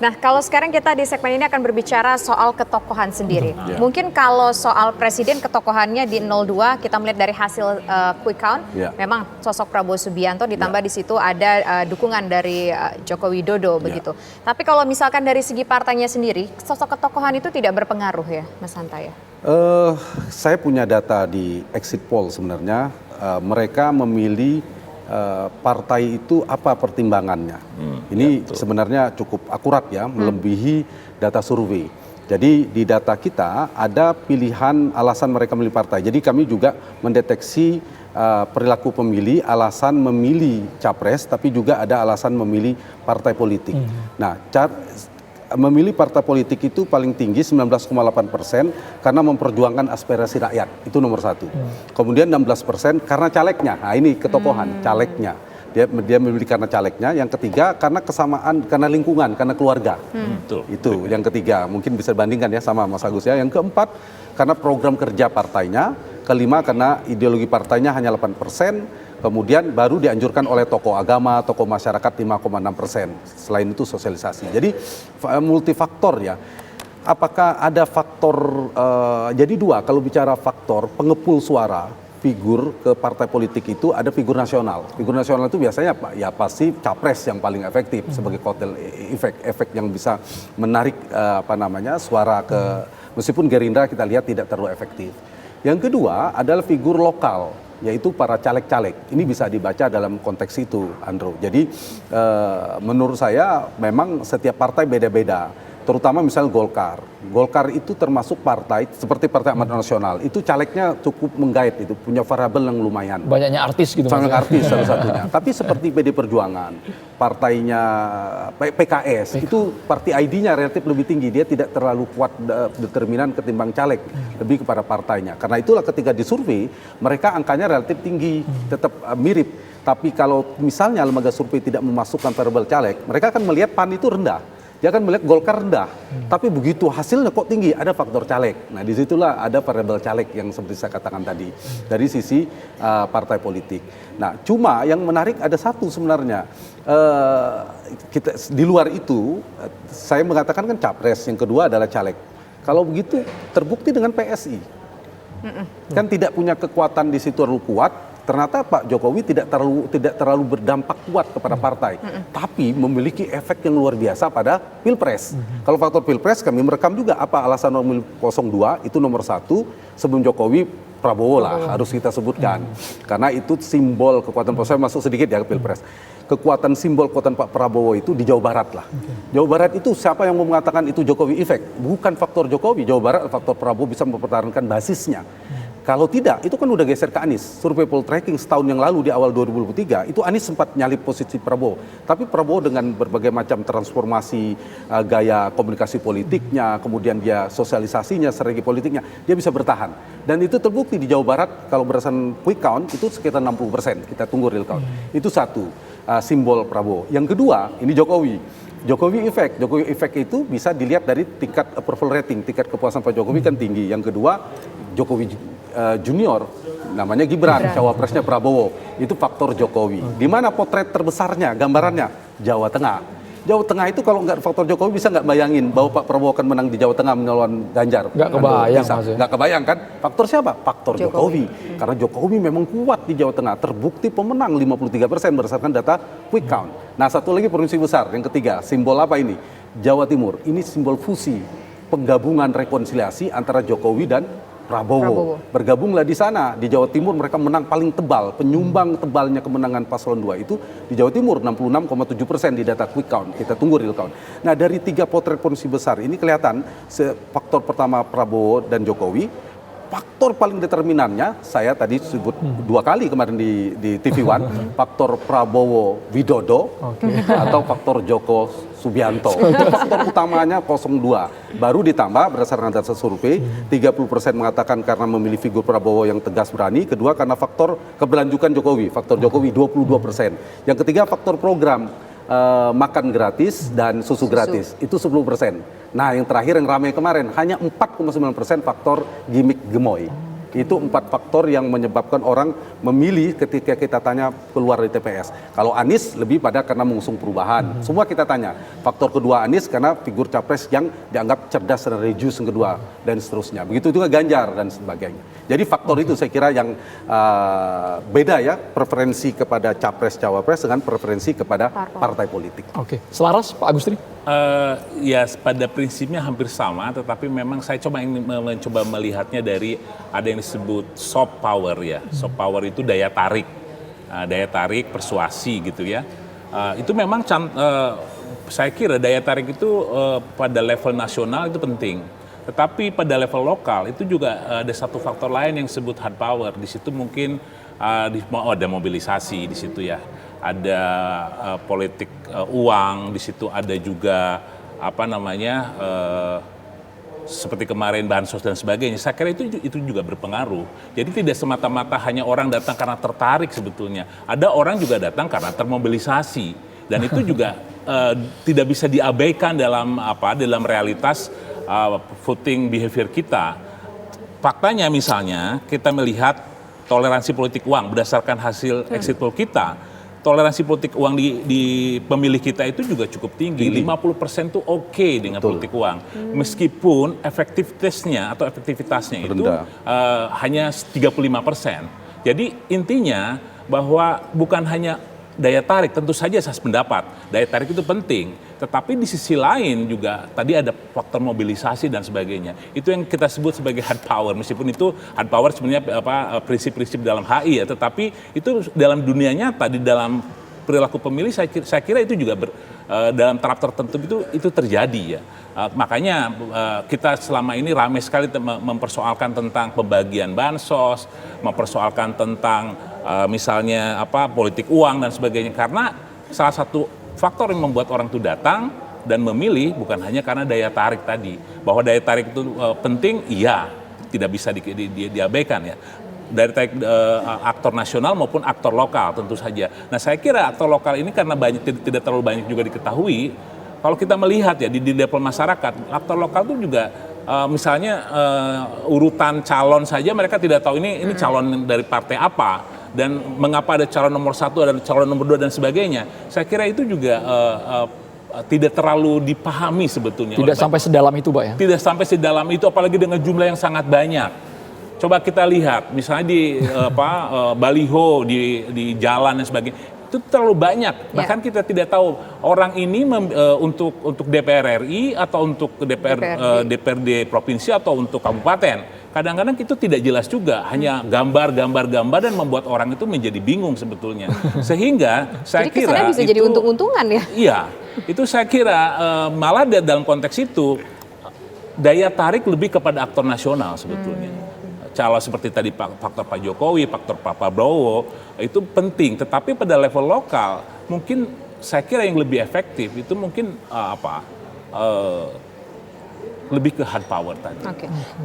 Nah, kalau sekarang kita di segmen ini akan berbicara soal ketokohan sendiri. Mungkin kalau soal presiden ketokohannya di 02 kita melihat dari hasil quick count, memang sosok Prabowo Subianto ditambah di situ ada dukungan dari Joko Widodo begitu. Tapi kalau misalkan dari segi partainya sendiri, sosok ketokohan itu tidak berpengaruh ya, Mas Hanta ya? Saya punya data di exit poll sebenarnya, mereka memilih partai itu apa pertimbangannya. Ini sebenarnya cukup akurat ya, melebihi data survei. Jadi di data kita ada pilihan alasan mereka memilih partai. Jadi kami juga mendeteksi perilaku pemilih, alasan memilih capres, tapi juga ada alasan memilih partai politik. Nah, memilih partai politik itu paling tinggi 19,8% karena memperjuangkan aspirasi rakyat, itu nomor satu. Kemudian 16% karena calegnya, nah ini ketokohan, calegnya. Dia memilih karena calegnya. Yang ketiga karena kesamaan, karena lingkungan, karena keluarga. Itu yang ketiga, mungkin bisa bandingkan ya sama Mas Agus ya. Yang keempat karena program kerja partainya. Kelima karena ideologi partainya hanya 8%. Kemudian baru dianjurkan oleh tokoh agama, tokoh masyarakat 5,6%. Selain itu sosialisasi. Jadi multifaktor ya. Apakah ada faktor, jadi dua, kalau bicara faktor pengepul suara, figur ke partai politik itu ada figur nasional. Figur nasional itu biasanya ya pasti capres yang paling efektif sebagai kotel efek yang bisa menarik suara ke, meskipun Gerindra kita lihat tidak terlalu efektif. Yang kedua adalah figur lokal, yaitu para caleg-caleg. Ini bisa dibaca dalam konteks itu, Andrew. Jadi menurut saya memang setiap partai beda-beda. Terutama misalnya Golkar. Golkar itu termasuk partai seperti Partai Amanat Nasional. Itu calegnya cukup menggait, itu punya variabel yang lumayan. Banyaknya artis gitu. Sangat artis salah satunya. Tapi seperti PD Perjuangan, partainya PKS, itu party ID-nya relatif lebih tinggi. Dia tidak terlalu kuat determinan ketimbang caleg, lebih kepada partainya. Karena itulah ketika disurvei, mereka angkanya relatif tinggi, tetap mirip. Tapi kalau misalnya lembaga survei tidak memasukkan variabel caleg, mereka akan melihat PAN itu rendah. Dia akan melihat Golkar rendah, tapi begitu hasilnya kok tinggi, ada faktor caleg. Nah disitulah ada variabel caleg yang seperti saya katakan tadi, dari sisi partai politik. Nah cuma yang menarik ada satu sebenarnya, kita di luar itu, saya mengatakan kan capres, yang kedua adalah caleg. Kalau begitu terbukti dengan PSI, kan tidak punya kekuatan di situ terlalu kuat. Ternyata Pak Jokowi tidak terlalu berdampak kuat kepada partai, tapi memiliki efek yang luar biasa pada Pilpres. Kalau faktor Pilpres kami merekam juga apa alasan memilih 02 itu nomor satu sebelum Jokowi, Prabowo lah harus kita sebutkan, karena itu simbol kekuatan. Saya masuk sedikit ya ke Pilpres. Kekuatan simbol kekuatan Pak Prabowo itu di Jawa Barat lah. Jawa Barat itu siapa yang mau mengatakan itu Jokowi efek? Bukan faktor Jokowi. Jawa Barat faktor Prabowo bisa mempertahankan basisnya. Kalau tidak, itu kan udah geser ke Anies. Survei poll tracking setahun yang lalu di awal 2023, itu Anies sempat nyalip posisi Prabowo. Tapi Prabowo dengan berbagai macam transformasi gaya komunikasi politiknya, kemudian dia sosialisasinya, strategi politiknya, dia bisa bertahan. Dan itu terbukti di Jawa Barat, kalau berdasarkan quick count, itu sekitar 60%. Kita tunggu real count. Itu satu, simbol Prabowo. Yang kedua, ini Jokowi. Jokowi efek itu bisa dilihat dari tingkat approval rating, tingkat kepuasan Pak Jokowi kan tinggi. Yang kedua, Jokowi Junior, namanya Gibran, cawapresnya Prabowo, itu faktor Jokowi. Di mana potret terbesarnya, gambarannya? Jawa Tengah. Jawa Tengah itu kalau nggak faktor Jokowi bisa nggak bayangin bahwa Pak Prabowo akan menang di Jawa Tengah melawan Ganjar? Nggak kebayang. Nggak kebayang kan? Faktor siapa? Faktor Jokowi. Karena Jokowi memang kuat di Jawa Tengah, terbukti pemenang 53% berdasarkan data quick count. Nah satu lagi provinsi besar, yang ketiga, simbol apa ini? Jawa Timur, ini simbol fusi, penggabungan rekonsiliasi antara Jokowi dan Prabowo. Bergabunglah di sana. Di Jawa Timur mereka menang paling tebal. Penyumbang tebalnya kemenangan paslon 2 itu di Jawa Timur 66,7% di data quick count. Kita tunggu real count. Nah dari tiga potret provinsi besar ini kelihatan faktor pertama Prabowo dan Jokowi. Faktor paling determinannya, saya tadi sebut dua kali kemarin di TV One, faktor Prabowo Widodo atau faktor Joko Subianto. Itu faktor utamanya 02. Baru ditambah berdasarkan data survei, 30% mengatakan karena memilih figur Prabowo yang tegas berani. Kedua karena faktor keberlanjutan Jokowi, faktor Jokowi 22%. Yang ketiga faktor program. Makan gratis dan susu gratis itu 10%. Nah yang terakhir yang ramai kemarin hanya 4,9% faktor gimmick gemoy. Itu 4 faktor yang menyebabkan orang memilih ketika kita tanya keluar dari TPS. Kalau Anies lebih pada karena mengusung perubahan. Semua kita tanya. Faktor kedua Anies karena figur capres yang dianggap cerdas dan religius yang kedua dan seterusnya. Begitu juga Ganjar dan sebagainya. Jadi faktor itu saya kira yang beda ya, preferensi kepada capres-cawapres dengan preferensi kepada partai politik. Oke, selaras Pak Agustri? Ya pada prinsipnya hampir sama, tetapi memang saya mencoba melihatnya dari ada yang disebut soft power ya. Soft power itu daya tarik, persuasi gitu ya. Itu memang saya kira daya tarik itu pada level nasional itu penting. Tetapi pada level lokal itu juga ada satu faktor lain yang disebut hard power. Di situ mungkin ada mobilisasi di situ ya. Ada politik uang, di situ ada juga seperti kemarin bansos dan sebagainya. Saya kira itu juga berpengaruh. Jadi tidak semata-mata hanya orang datang karena tertarik sebetulnya. Ada orang juga datang karena termobilisasi dan itu juga tidak bisa diabaikan dalam realitas voting behavior kita. Faktanya misalnya kita melihat toleransi politik uang berdasarkan hasil exit poll kita. Toleransi politik uang di pemilih kita itu juga cukup tinggi. 50% itu oke dengan politik uang. Meskipun efektivitasnya itu hanya 35%. Jadi intinya bahwa bukan hanya daya tarik, tentu saja saya pendapat daya tarik itu penting, tetapi di sisi lain juga tadi ada faktor mobilisasi dan sebagainya. Itu yang kita sebut sebagai hard power, meskipun itu hard power sebenarnya prinsip-prinsip dalam HI ya, tetapi itu dalam dunia nyata, di dalam perilaku pemilih saya kira itu juga dalam taraf tertentu itu terjadi ya. Makanya kita selama ini ramai sekali mempersoalkan tentang pembagian bansos, mempersoalkan tentang misalnya politik uang dan sebagainya, karena salah satu faktor yang membuat orang itu datang dan memilih bukan hanya karena daya tarik tadi. Bahwa daya tarik itu penting, iya, tidak bisa diabaikan ya. Dari aktor nasional maupun aktor lokal tentu saja. Nah saya kira aktor lokal ini karena tidak terlalu banyak juga diketahui. Kalau kita melihat ya di level masyarakat, aktor lokal itu juga misalnya urutan calon saja mereka tidak tahu ini calon dari partai apa dan mengapa ada calon nomor 1, ada calon nomor 2 dan sebagainya. Saya kira itu juga tidak terlalu dipahami sebetulnya. Tidak sampai sedalam itu, Pak ya? Tidak sampai sedalam itu, apalagi dengan jumlah yang sangat banyak. Coba kita lihat, misalnya di baliho di jalan dan sebagainya, itu terlalu banyak. Bahkan kita tidak tahu orang ini untuk DPR RI atau untuk DPRD provinsi atau untuk kabupaten. Kadang-kadang itu tidak jelas juga, hanya gambar dan membuat orang itu menjadi bingung sebetulnya. Sehingga saya kira kesannya bisa jadi untung-untungan ya. Iya, itu saya kira malah dalam konteks itu daya tarik lebih kepada aktor nasional sebetulnya. Calon seperti tadi faktor Pak Jokowi, faktor Pak Prabowo itu penting, tetapi pada level lokal mungkin saya kira yang lebih efektif itu mungkin lebih ke hard power tadi. Oke. Nah,